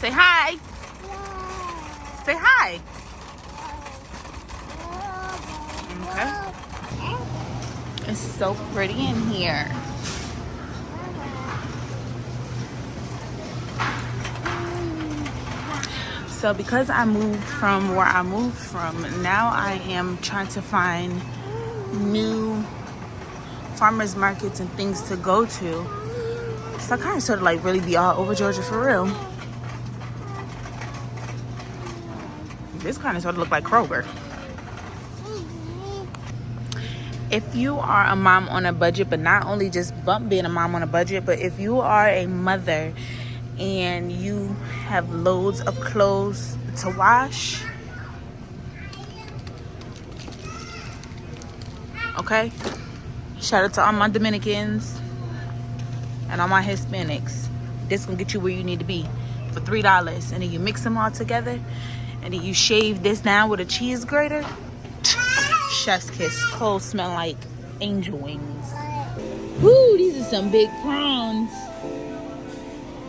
Say hi. Say hi. Okay. It's so pretty in here. So because I moved from where I moved from, now I am trying to find new farmers markets and things to go to. So I kind of sort of like really be all over Georgia for real. This kind of sort of look like Kroger. If you are a mom on a budget, but not only just bump being a mom on a budget, but if you are a mother and you have loads of clothes to wash, okay? Shout out to all my Dominicans and all my Hispanics. This gonna get you where you need to be for $3. And then you mix them all together and then you shave this down with a cheese grater. Chef's kiss. Clothes smell like angel wings. Ooh, these are some big prawns.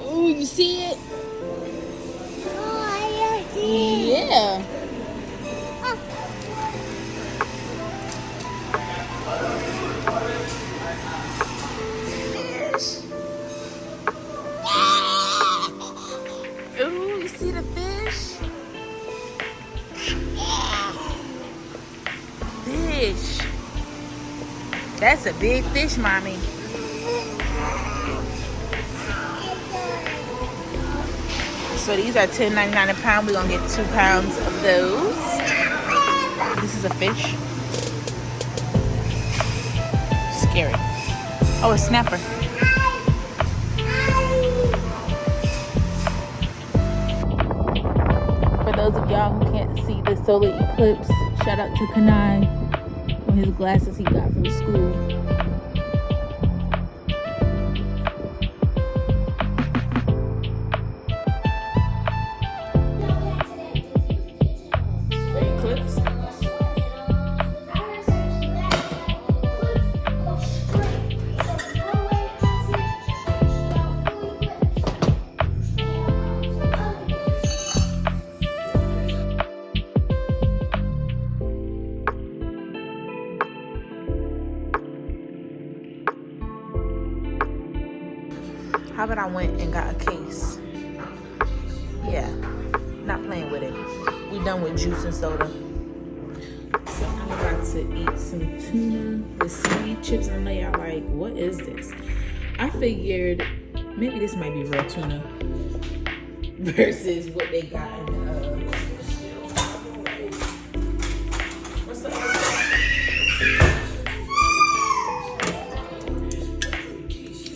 Ooh, you see it? Oh, I see it. Yeah. Ooh, you see the fish? Fish. That's a big fish, mommy. So these are $10.99 a pound. We're gonna get 2 pounds of those. This is a fish. Scary. Oh, a snapper. For those of y'all who can't see the solar eclipse, shout out to Kanai on his glasses he got from school. How about I went and got a case? Yeah, not playing with it. We done with juice and soda. So I'm about to eat some tuna with seaweed chips. And I'm like, y'all like, what is this? I figured maybe this might be real tuna versus what they got in what's the other stuff?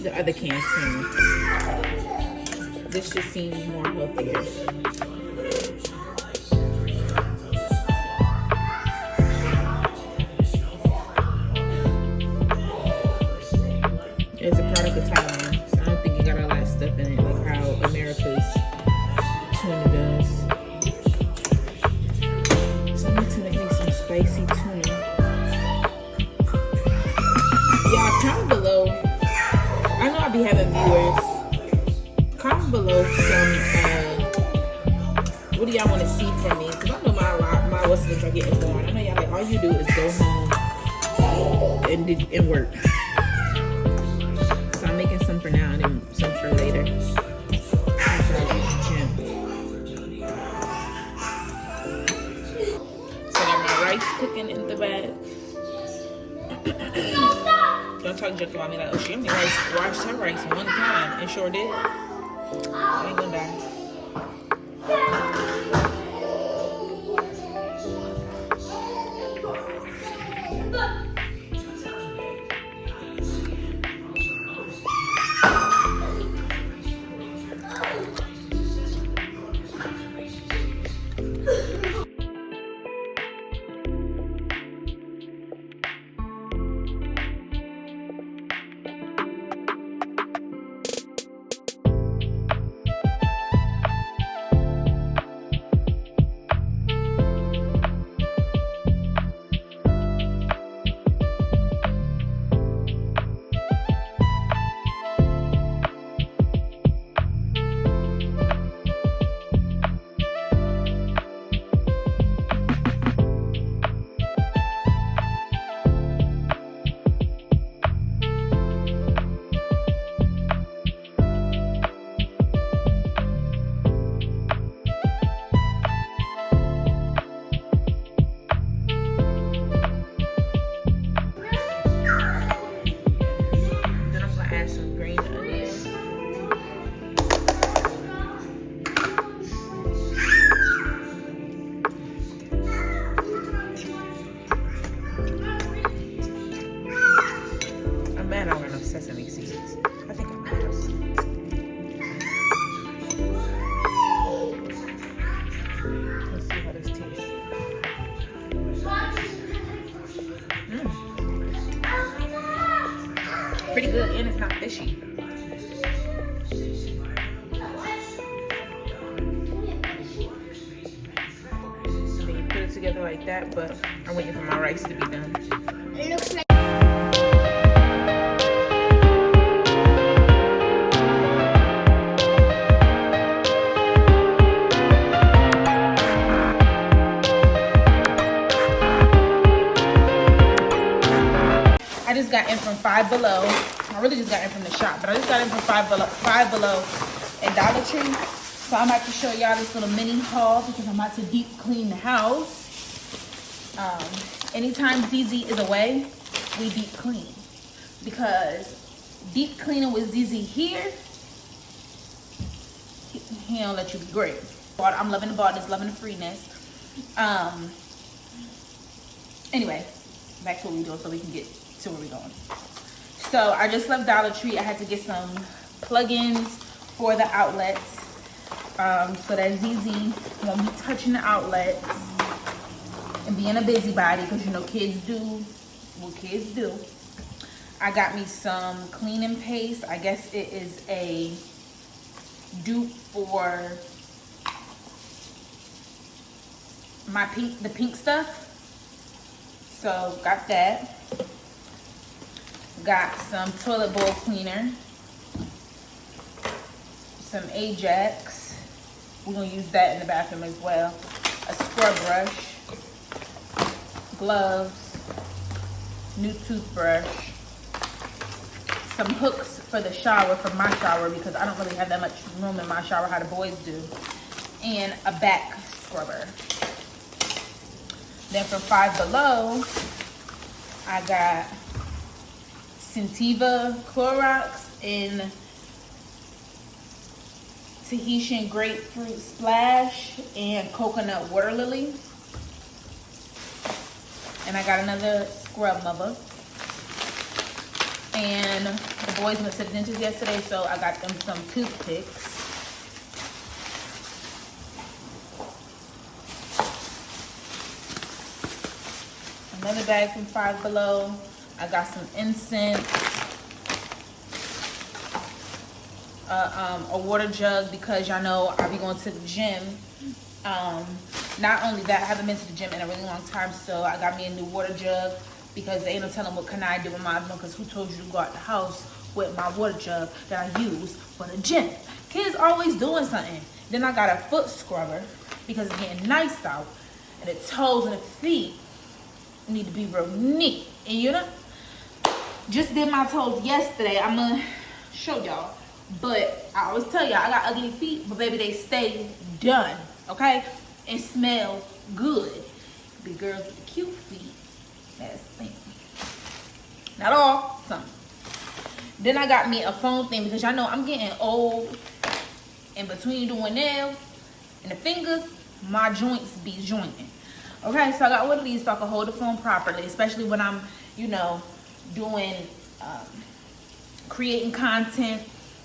The other canned tuna. This just seems more healthier. It's a product of Thailand, so I don't think it got all that stuff in it, like how America's tuna does. So I'm gonna make me some spicy tuna. Y'all, comment below. I know I'll be having viewers. Comment below some, what do y'all want to see from me? Because I know my listeners are getting bored. I know y'all like, all you do is go home and work. So I'm making some for now and then some for later. So I got my rice cooking in the bag. Don't talk junk about me like, oh, she only washed her rice one time and sure did. I ain't gonna die. sesame seeds. I think I might have some. Let's see how this tastes. Pretty good, and it's not fishy. Together like that, but I'm waiting for my rice to be done. It looks like I just got in from Five Below. I really just got in from the shop, but I just got in from Five Below and Dollar Tree. So I'm about to show y'all this little mini haul because I'm about to deep clean the house. Anytime ZZ is away, we deep clean. Because deep cleaning with ZZ here, he don't let you be great. I'm loving the baldness, loving the freeness. Anyway, back to what we're doing so we can get to where we're going. So I just left Dollar Tree. I had to get some plugins for the outlets. So that ZZ won't be touching the outlets and being a busybody, because you know kids do what kids do. I got me some cleaning paste. I guess it is a dupe for the pink stuff. So got that. Got some toilet bowl cleaner, some Ajax. We're gonna use that in the bathroom as well. A scrub brush, gloves, new toothbrush, some hooks for the shower, for my shower, because I don't really have that much room in my shower how the boys do, and a back scrubber. Then from Five Below, I got Sentiva Clorox in Tahitian grapefruit splash and coconut water lily. And I got another scrub mother. And the boys went to the dentist yesterday, so I got them some toothpicks. Another bag from Five Below. I got some incense. A water jug, because y'all know I'll be going to the gym. Not only that, I haven't been to the gym in a really long time, so I got me a new water jug, because they ain't no telling what can I do with my one, because who told you to go out the house with my water jug that I use for the gym? Kids always doing something. Then I got a foot scrubber, because it's getting nice out, and the toes and the feet need to be real neat. And you know, just did my toes yesterday. I'm gonna show y'all. But I always tell y'all, I got ugly feet, but baby, they stay done, okay? And smell good. Big girls with the cute feet, that's the thing. Not all, some. Then I got me a phone thing, because y'all know I'm getting old. And between doing nails and the fingers, my joints be jointing. Okay, so I got one of these so I can hold the phone properly, especially when I'm, you know, doing, creating content,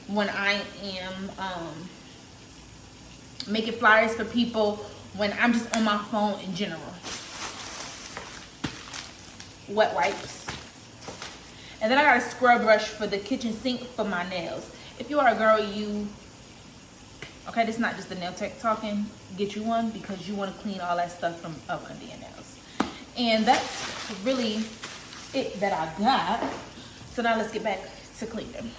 when I am making flyers for people, when I'm just on my phone in general. Wet wipes. And then I got a scrub brush for the kitchen sink for my nails. If you are a girl, okay, this is not just the nail tech talking, get you one, because you want to clean all that stuff from up under your nails. And that's really it that I got. So now let's get back to cleaning.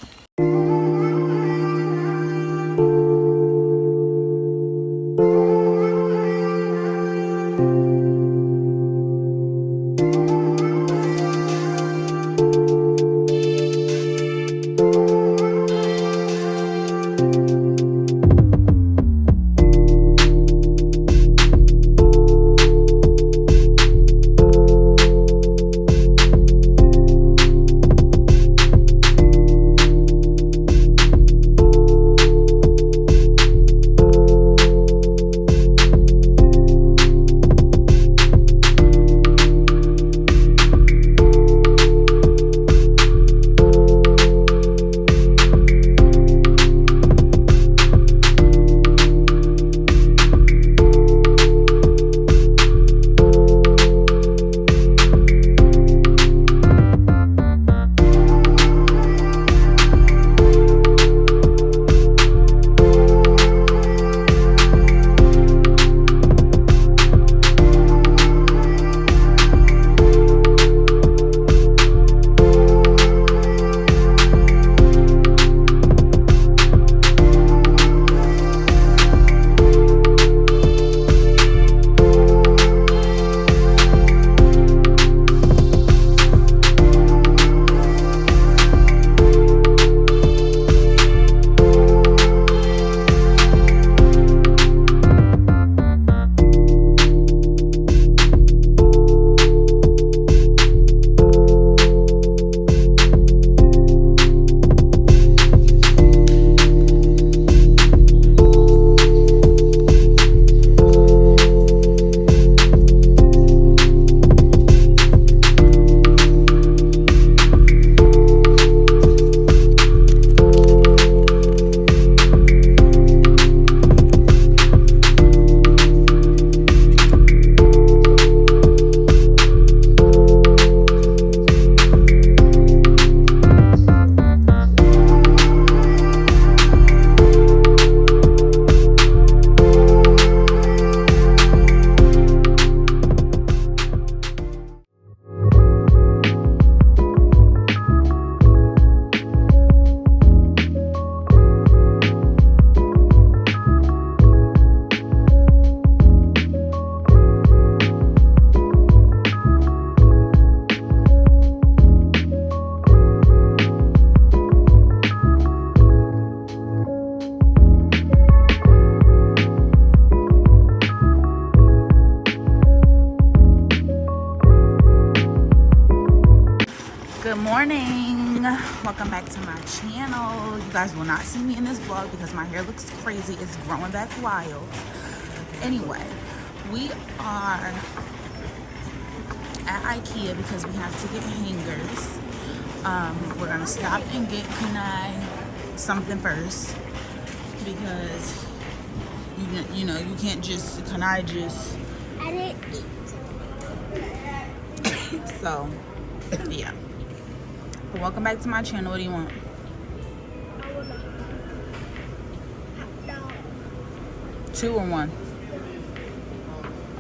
morning, welcome back to my channel. You guys will not see me in this vlog because my hair looks crazy. It's growing back wild. Anyway, we are at IKEA because we have to get hangers. We're gonna stop and get Kanai something first because you know you can't just Kanai just. I didn't eat. So yeah. But welcome back to my channel. What do you want? I want a hot dog. 2 or 1?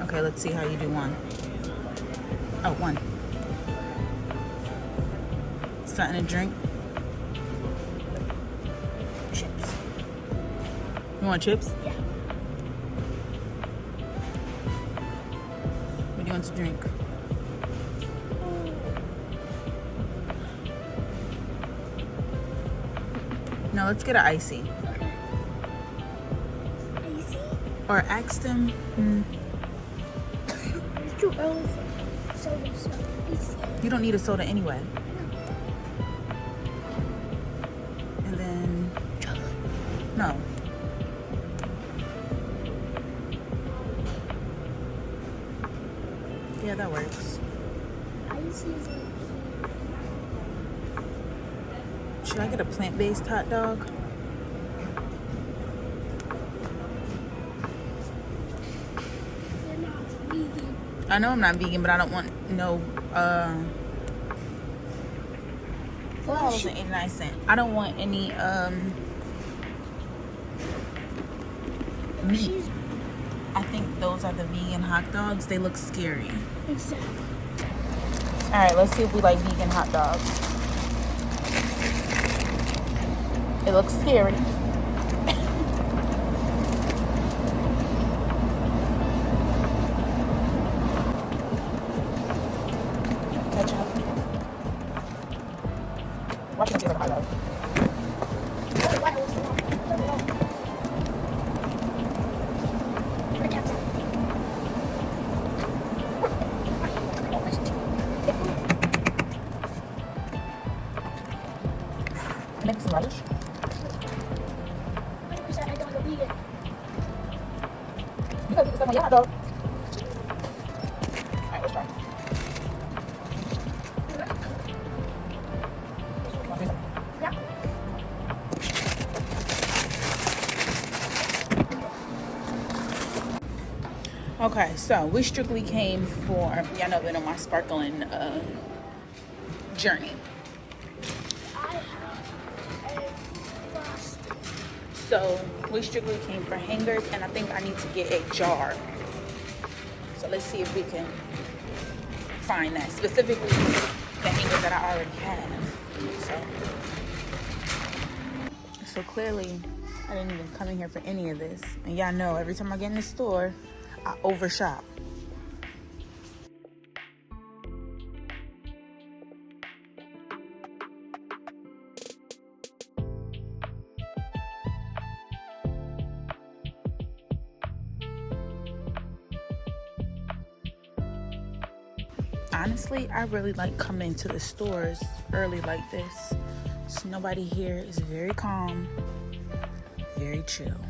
Okay, let's see how you do 1. Oh, 1. Something to drink? Chips. You want chips? Yeah. What do you want to drink? No, let's get an icy. Okay. Icy? Or ask them. It's too early for soda, so icy. You don't need a soda anyway. And then, Chocolate. no. Yeah, that works. Icy is like. Should I get a plant-based hot dog? You're not vegan. I know I'm not vegan, but I don't want no $4.89. I don't want any meat. I think those are the vegan hot dogs. They look scary. Exactly. All right, let's see if we like vegan hot dogs. It looks scary. Ketchup. Watch me get a hot dog. Make some relish. I don't go vegan. You gotta get stuff on your hot dog. Alright, let's try. Yeah. Okay, so we strictly came for, y'all know, been on my sparkling journey. I have a frosty. So we strictly came for hangers, and I think I need to get a jar. So let's see if we can find that, specifically the hangers that I already had. So clearly I didn't even come in here for any of this. And y'all know every time I get in the store, I overshop. Honestly, I really like coming to the stores early like this. So nobody here is very calm, very chill.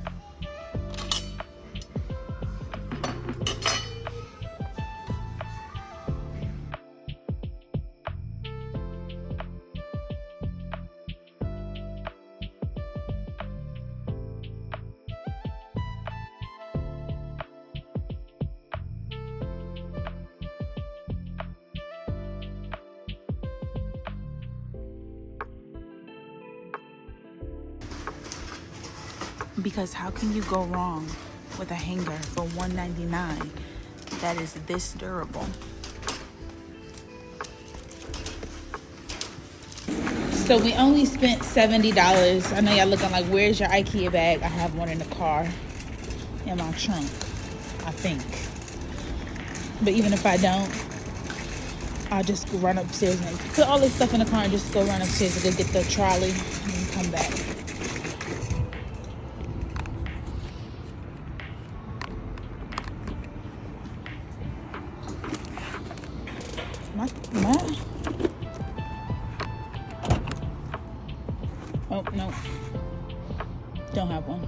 Because how can you go wrong with a hanger for $1.99 that is this durable? So we only spent $70. I know y'all looking like, where's your IKEA bag? I have one in the car, in my trunk, I think. But even if I don't, I'll just go run upstairs and put all this stuff in the car and just go run upstairs and go get the trolley and come back. My Nope. Don't have one.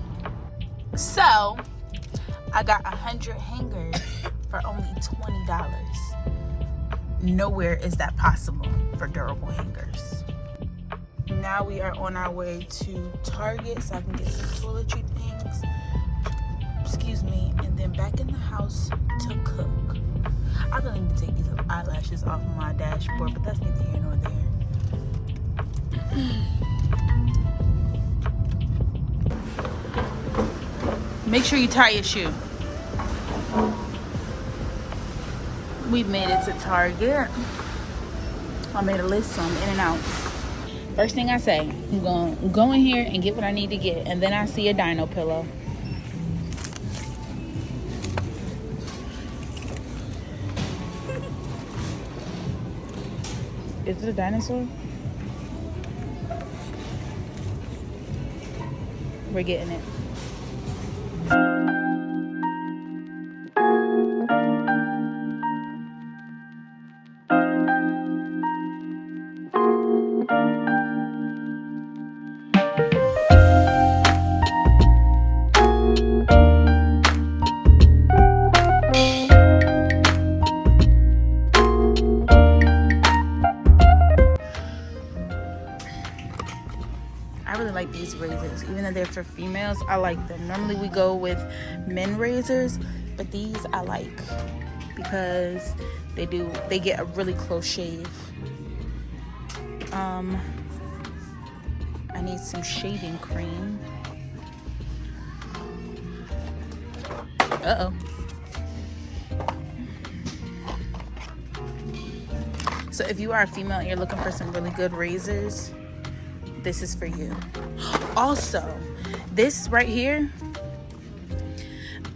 So, I got 100 hangers for only $20. Nowhere is that possible for durable hangers. Now we are on our way to Target so I can get some toiletry things. Excuse me. And then back in the house to cook. I don't need to take these eyelashes off of my dashboard, but that's neither here nor there. Make sure you tie your shoe. We've made it to Target. I made a list, so I'm in and out. First thing I say, I'm going to go in here and get what I need to get. And then I see a dino pillow. Is it a dinosaur? We're getting it. I really like these razors, even though they're for females. I like them. Normally we go with men razors, but these I like because they get a really close shave. I need some shaving cream. Uh-oh. So if you are a female and you're looking for some really good razors, this is for you. Also, this right here,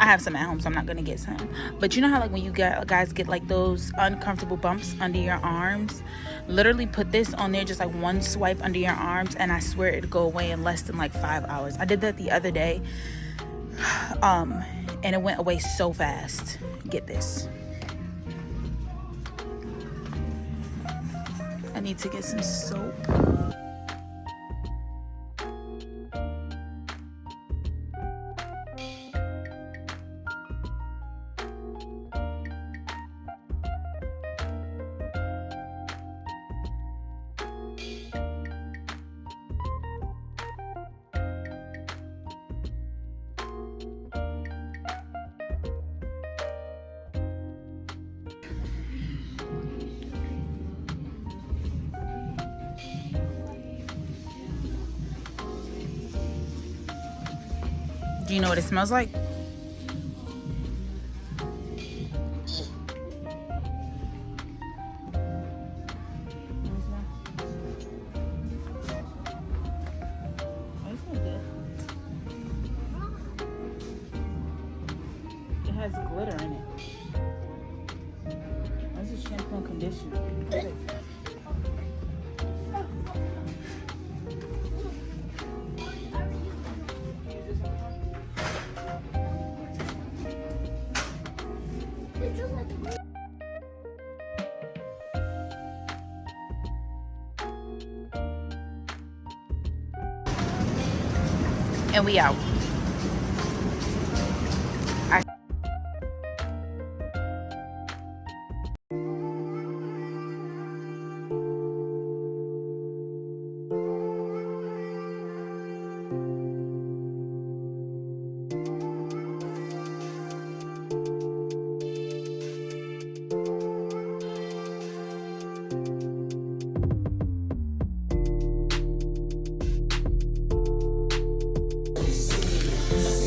I have some at home, so I'm not gonna get some. But you know how like when you guys get like those uncomfortable bumps under your arms? Literally put this on there, just like one swipe under your arms, and I swear it'll go away in less than like 5 hours. I did that the other day, and it went away so fast. Get this. I need to get some soap. Do you know what it smells like? It has glitter in it. This is shampoo and conditioner. And we out.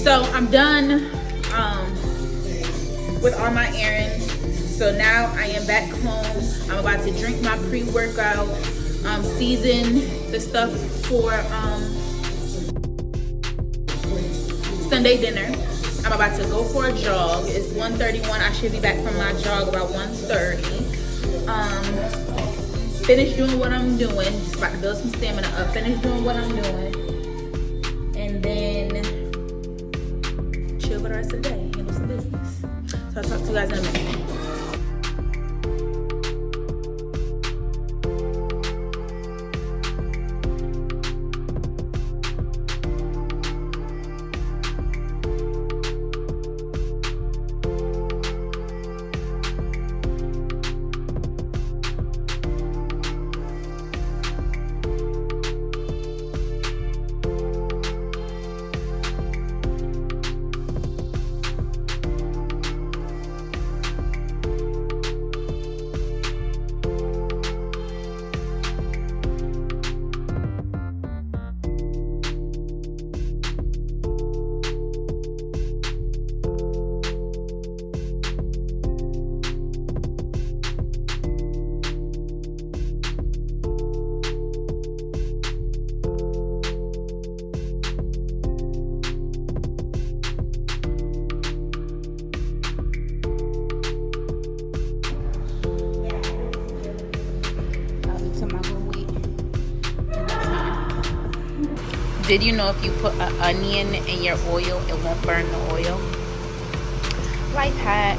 So I'm done with all my errands. So now I am back home. I'm about to drink my pre-workout, season the stuff for Sunday dinner. I'm about to go for a jog. It's 1:31. I should be back from my jog about 1:30. Finish doing what I'm doing. Just about to build some stamina up. Finish doing what I'm doing. And then chill for the rest of the day. Handle some business. So I'll talk to you guys in a minute. Did you know if you put an onion in your oil, it won't burn the oil? Life hack.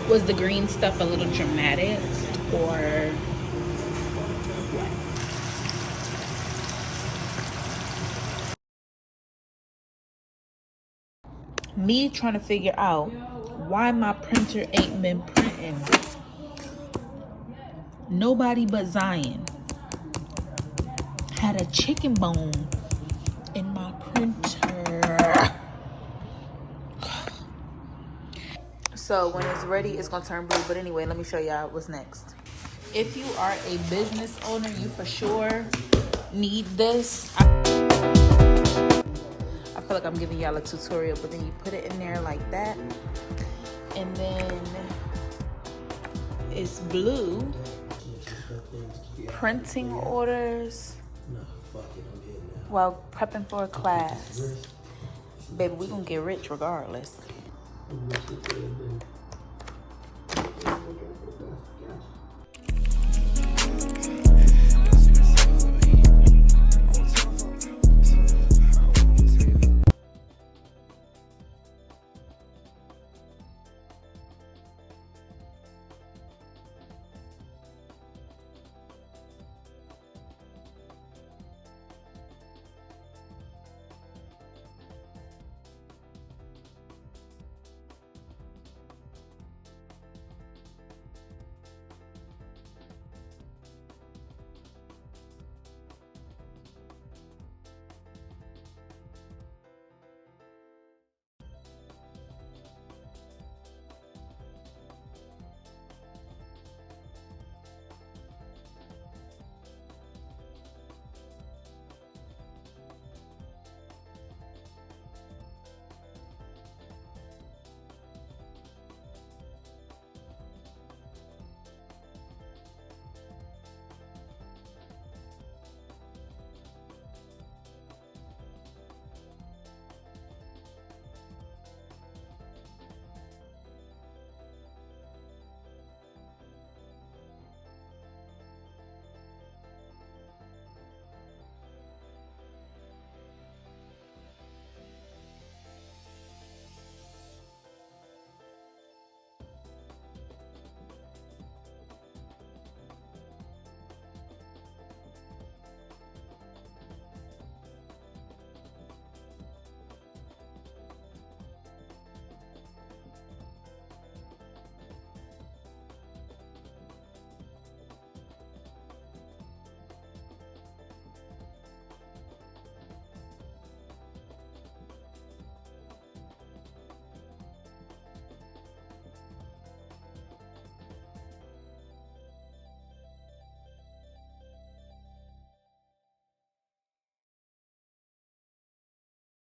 Was the green stuff a little dramatic or what? Me trying to figure out why my printer ain't been printing. Nobody but Zion had a chicken bone in my printer. So when it's ready, it's gonna turn blue. But anyway, let me show y'all what's next. If you are a business owner, you for sure need this. I feel like I'm giving y'all a tutorial, but then you put it in there like that. And then it's blue. Printing orders while prepping for a class. Baby, we gonna get rich regardless.